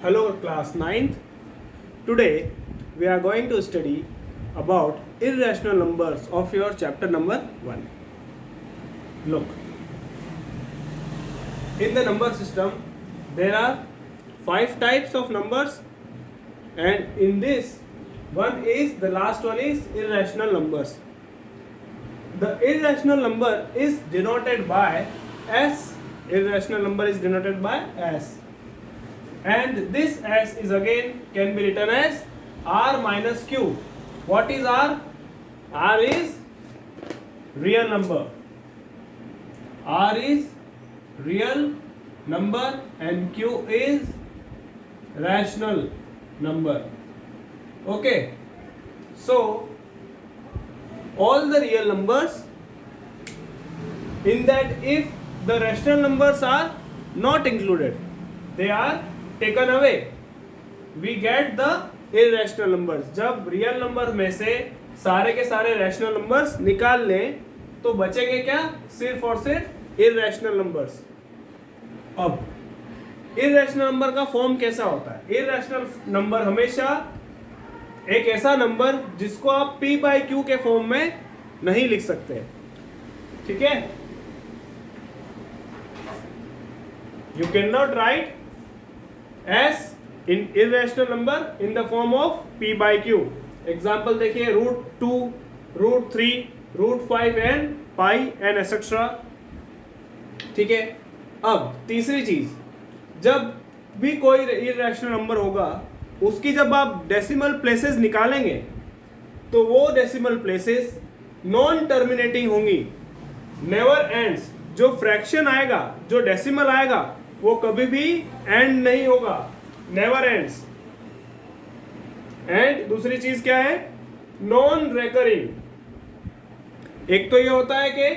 Hello class 9th. Today we are going to study about irrational numbers of your chapter number 1. Look, in the number system there are 5 types of numbers, and in this the last one is irrational numbers. The irrational number is denoted by S. Irrational number is denoted by S. And this S is again can be written as R minus Q. What is R? R is real number. R is real number and Q is rational number. Okay. So all the real numbers, in that if the rational numbers are not included, they are taken away, we get the irrational numbers. जब real number में से सारे के सारे rational numbers निकाल लें तो बचेंगे क्या? सिर्फ और सिर्फ इररेशनल नंबर्स. अब इररेशनल नंबर का फॉर्म कैसा होता है? इररेशनल नंबर हमेशा एक ऐसा नंबर जिसको आप p बाई क्यू के फॉर्म में नहीं लिख सकते. ठीक है? You cannot write S in irrational number in the form of p by q. Example देखिए, √2, √3, √5 एंड पाई एंड एक्सेट्रा. ठीक है. अब तीसरी चीज, जब भी कोई इररेशनल नंबर होगा उसकी जब आप डेसिमल प्लेसेस निकालेंगे तो वो डेसिमल प्लेसेस नॉन टर्मिनेटिंग होंगी. Never ends. जो फ्रैक्शन आएगा, जो डेसिमल आएगा, वो कभी भी एंड नहीं होगा. Never ends. एंड दूसरी चीज क्या है? Non recurring. एक तो ये होता है कि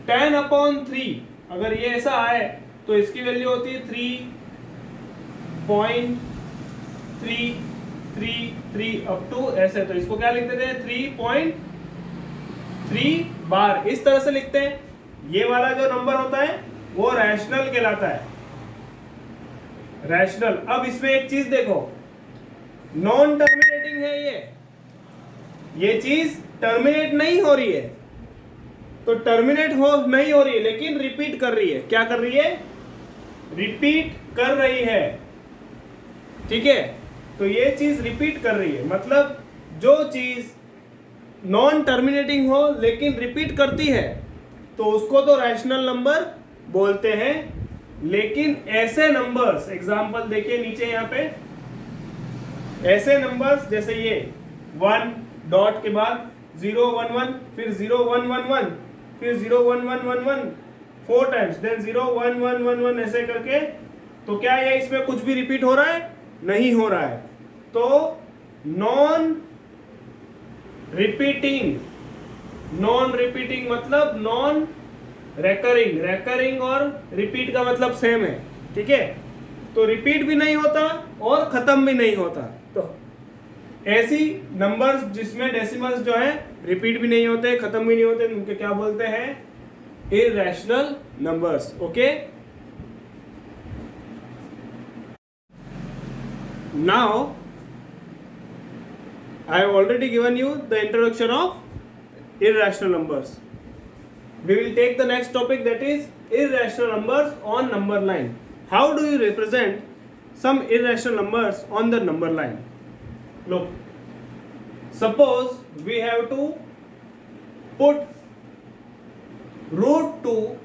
10/3 अगर ये ऐसा आए तो इसकी वैल्यू होती है 3.333 अप टू ऐसे. तो इसको क्या लिखते थे? 3.3 बार. इस तरह से लिखते हैं. ये वाला जो नंबर होता है वो रैशनल कहलाता है. रैशनल. अब इसमें एक चीज देखो, नॉन टर्मिनेटिंग है. ये चीज टर्मिनेट नहीं हो रही है. तो टर्मिनेट नहीं हो रही है लेकिन रिपीट कर रही है. क्या कर रही है? रिपीट कर रही है. ठीक है. तो ये चीज रिपीट कर रही है, मतलब जो चीज नॉन टर्मिनेटिंग हो लेकिन रिपीट करती है तो उसको तो रैशनल नंबर बोलते हैं. लेकिन ऐसे नंबर्स, एग्जांपल देखिए नीचे यहाँ पे, ऐसे नंबर्स जैसे ये 1 डॉट के बाद 011, फिर 0111, फिर 01111 4 टाइम्स, देन 01111 ऐसे करके, तो क्या ये इसमें कुछ भी रिपीट हो रहा है? नहीं हो रहा है. तो नॉन रिपीटिंग. नॉन रिपीटिंग मतलब नॉन रेकरिंग. रेकरिंग और रिपीट का मतलब सेम है. ठीक है. तो रिपीट भी नहीं होता और खत्म भी नहीं होता. तो ऐसी नंबर्स जिसमें डेसिमल्स जो है रिपीट भी नहीं होते, खत्म भी नहीं होते, उनके क्या बोलते हैं? Irrational numbers. Okay. Now I have already given you the introduction of irrational numbers. We will take the next topic, that is irrational numbers on number line. How do you represent some irrational numbers on the number line? Look, suppose we have to put √2,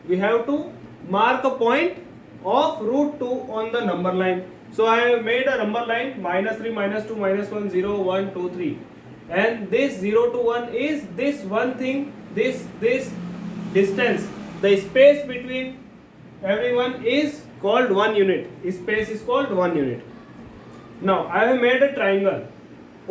we have to mark a point of √2 on the number line. So I have made a number line -3, -2, -1, 0, 1, 2, 3, and this 0 to 1 is this one thing, this distance, the space between everyone is called 1 unit. Space is called 1 unit. Now I have made a triangle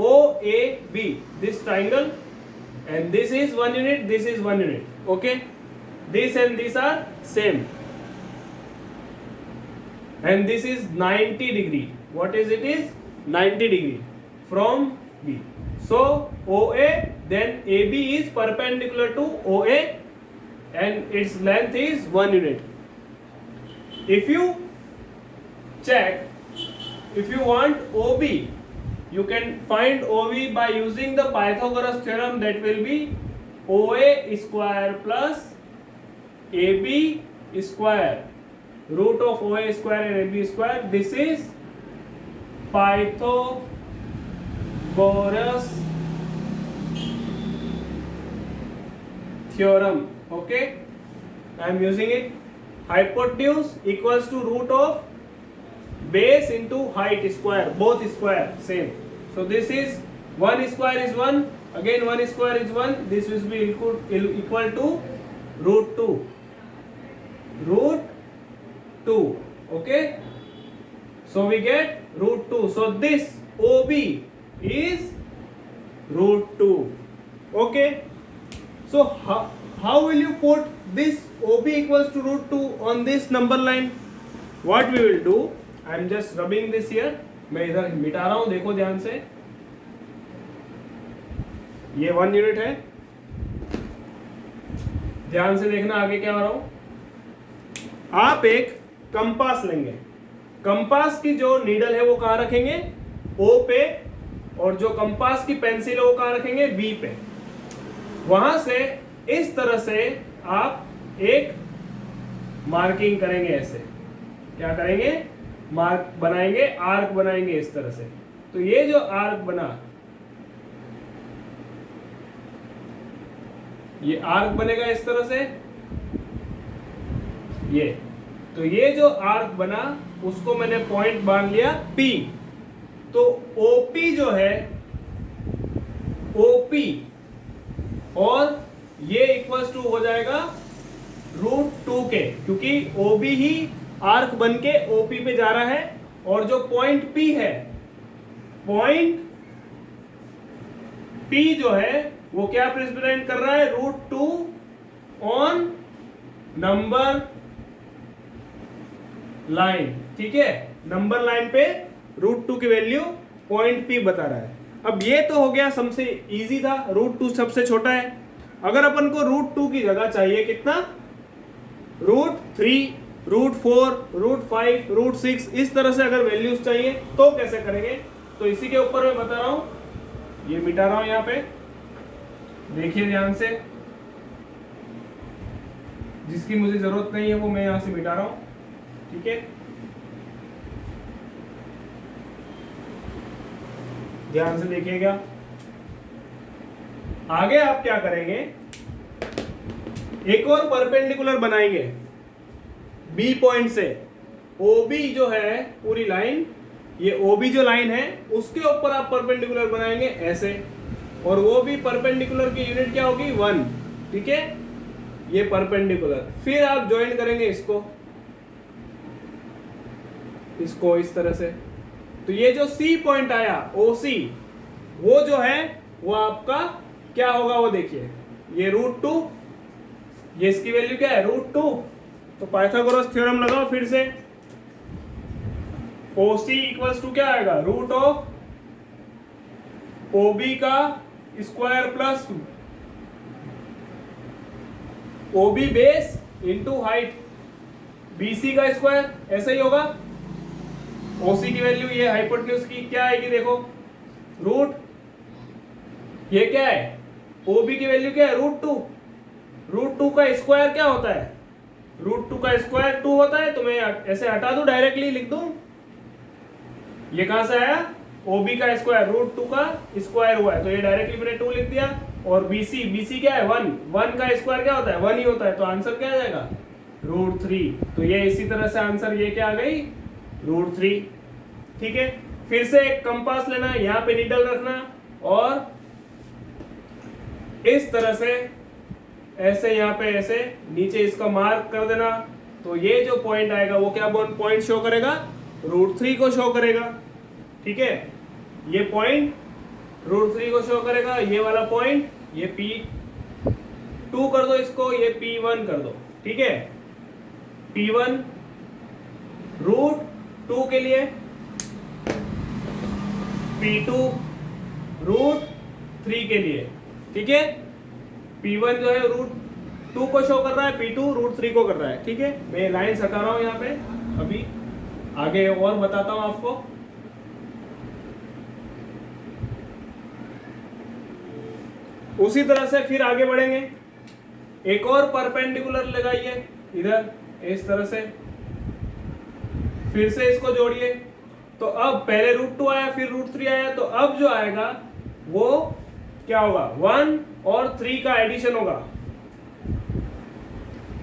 OAB, this triangle, and this is 1 unit, this is 1 unit. Okay, this and this are same, and this is 90 degree. What is it? Is 90 degree from B. So OA, then AB is perpendicular to OA and its length is 1 unit. If you check. If you want OB, you can find OB by using the Pythagoras theorem. That will be OA square plus AB square, root of OA square and AB square. This is Pythagoras theorem. Okay, I am using it. Hypotenuse equals to root of base into height square, both square same. So this is 1 square is 1, again 1 square is 1. This will be equal to root 2. Root 2. Okay. So we get root 2. So this OB is root 2. Okay. So how will you put this OB equals to root 2 on this number line? What we will do, I am just rubbing this here. मैं इधर मिटा रहा हूं, देखो ध्यान से. ये 1 unit है. ध्यान से देखना आगे क्या हो रहा हूं. आप एक कंपास लेंगे. कंपास की जो नीडल है वो कहां रखेंगे? O पे. और जो कंपास की पेंसिल है वो कहां रखेंगे? B पे. वहां से इस तरह से आप एक मार्किंग करेंगे. ऐसे क्या करेंगे? मार्क बनाएंगे, आर्क बनाएंगे इस तरह से. तो ये जो आर्क बना, ये आर्क बनेगा इस तरह से. ये तो ये जो आर्क बना उसको मैंने पॉइंट बांध लिया P. तो OP जो है, OP और ये इक्वल्स टू हो जाएगा रूट 2 के, क्योंकि OB ही आर्क बन के OP पे जा रहा है. और जो पॉइंट P है, पॉइंट P जो है वो क्या रिप्रेजेंट कर रहा है? Root 2 on number line. ठीक है, नंबर लाइन पे रूट 2 की वैल्यू पॉइंट P बता रहा है. अब ये तो हो गया, सबसे इजी था. रूट 2 सबसे छोटा है. अगर अपन को रूट 2 की जगह चाहिए कितना? रूट 3, रूट 4, रूट 5, रूट 6, इस तरह से अगर वैल्यूज चाहिए तो कैसे करेंगे? तो इसी के ऊपर मैं बता रहा हूं. ये मिटा रहा हूं यहां पे, देखिए ध्यान से. जिसकी मुझे जरूरत नहीं है वो मैं यहां से मिटा रहा हूं. ठीक है, ध्यान से देखिएगा. आगे आप क्या करेंगे? एक और परपेंडिकुलर बनाएंगे B पॉइंट से. OB जो है पूरी लाइन, ये OB जो लाइन है उसके ऊपर आप परपेंडिकुलर बनाएंगे ऐसे. और वो भी परपेंडिकुलर की यूनिट क्या होगी? 1. ठीक है, ये परपेंडिकुलर. फिर आप ज्वाइन करेंगे इसको इस तरह से. तो ये जो C पॉइंट आया OC, वो जो है वो आपका क्या होगा वो देखिए. ये रूट 2, ये इसकी वैल्यू क्या है? रूट 2. तो पाइथागोरस थ्योरम लगाओ फिर से. OC इक्वल्स टू क्या आएगा? रूट ऑफ OB का square plus OB base into height BC का स्क्वायर. ऐसा ही होगा. OC की वैल्यू, ये हाइपोटेन्यूज की क्या आएगी? देखो, रूट, ये क्या है? OB की वैल्यू क्या है? रूट 2. रूट 2 का स्क्वायर क्या होता है? रूट 2 का स्क्वायर 2 होता है. तो मैं ऐसे हटा दूं, डायरेक्टली लिख दूं. ये कहां से आया? OB का स्क्वायर, रूट 2 का स्क्वायर हुआ है, तो ये डायरेक्टली मैंने 2 लिख दिया. और BC क्या है? 1 का स्क्वायर क्या होता है? 1 ही होता है. तो आंसर क्या आ जाएगा? रूट 3. तो ये इसी तरह से आंसर ये क्या आ गई? रूट 3. ठीक है, फिर से एक कंपास लेना, यहां पे नीडल रखना और इस तरह से ऐसे यहां पे ऐसे नीचे इसका मार्क कर देना. तो ये जो पॉइंट आएगा वो क्या पॉइंट शो करेगा? रूट 3 को शो करेगा. ठीक है, ये पॉइंट रूट 3 को शो करेगा. ये वाला पॉइंट, ये P2 कर दो इसको, ये P1 कर दो. ठीक है, P1 रूट 2 के लिए, P2 रूट 3 के लिए. ठीक है, P1 जो है रूट 2 को शो कर रहा है, P2 रूट 3 को कर रहा है. ठीक है, मैं लाइन हटा रहा हूं यहां पे. अभी आगे और बताता हूं आपको। उसी तरह से फिर आगे बढ़ेंगे, एक और परपेंडिकुलर लगाइए इधर इस तरह से, फिर से इसको जोड़िए। तो अब पहले √2 आया, फिर √3 आया, तो अब जो आएगा वो क्या होगा, 1 और 3 का एडिशन होगा।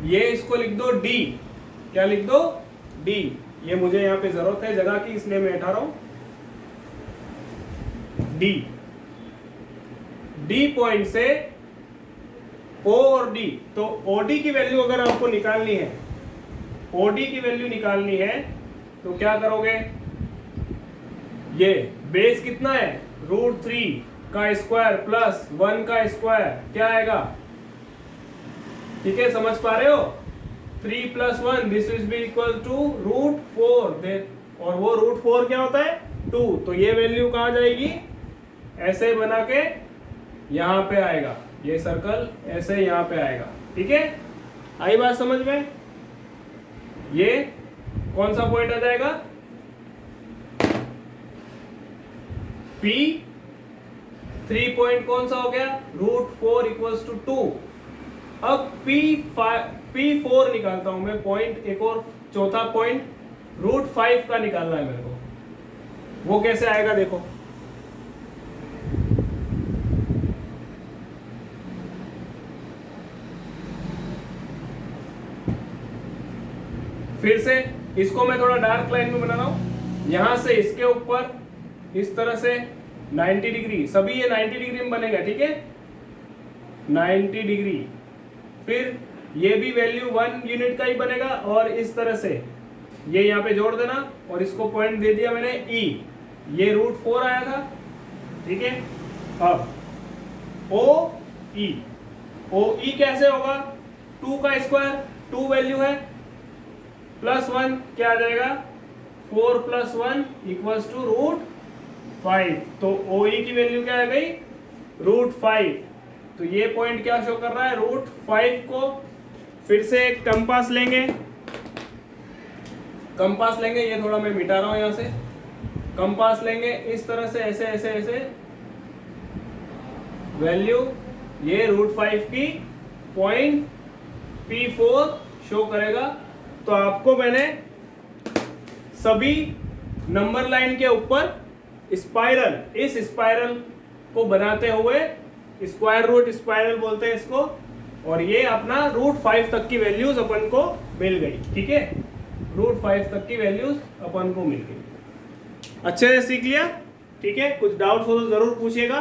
ये इसको लिख दो D, क्या लिख दो D। ये मुझे यहाँ पे जरूरत है जगह की, इसलिए मैं उठा रहा हूं D। D पॉइंट से O और D, तो OD की वैल्यू अगर आपको निकालनी है, OD की वैल्यू निकालनी है तो क्या करोगे, ये बेस कितना है, √3 का स्क्वायर प्लस 1 का स्क्वायर, क्या आएगा, ठीक है, समझ पा रहे हो, 3 + 1 this is be equal to √4, और वो √4 क्या होता है 2, तो ये वैल्यू कहाँ जाएगी, ऐसे बना के यहां पे आएगा, ये सर्कल ऐसे यहां पे आएगा, ठीक है, आई बात समझ में। ये कौन सा पॉइंट आ जाएगा, P3 पॉइंट कौन सा हो गया, √4 = 2। अब P4 निकालता हूं मैं पॉइंट, एक और चौथा पॉइंट √5 का निकालना है मेरे को, वो कैसे आएगा देखो। फिर से इसको मैं थोड़ा डार्क लाइन में बना रहा हूं, यहां से इसके ऊपर इस तरह से 90 डिग्री, सभी ये 90 डिग्री में बनेगा, ठीक है, 90 डिग्री। फिर ये भी वैल्यू 1 यूनिट का ही बनेगा, और इस तरह से ये यहाँ पे जोड़ देना, और इसको पॉइंट दे दिया मैंने E, ये √4 आया था, ठीक है। अब OE कैसे होगा, 2 का स्क्वायर, 2 वैल्यू है, +1 क्या आ जाएगा, 4 + 1 = √5, तो OE की वैल्यू क्या आ गई, √5। तो ये पॉइंट क्या शो कर रहा है, √5 को। फिर से एक कंपास लेंगे, ये थोड़ा मैं मिटा रहा हूं यहां से, कंपास लेंगे इस तरह से, ऐसे ऐसे ऐसे, वैल्यू ये √5 की पॉइंट P4 शो करेगा। तो आपको मैंने सभी नंबर लाइन के ऊपर स्पाइरल, इस स्पाइरल को बनाते हुए, स्क्वायर रूट स्पाइरल बोलते हैं इसको, और ये अपना √5 तक की वैल्यूज अपन को मिल गई, ठीक है, √5 तक की वैल्यूज अपन को मिल गई। अच्छे से सीख लिया, ठीक है, कुछ डाउट्स हो तो जरूर पूछिएगा।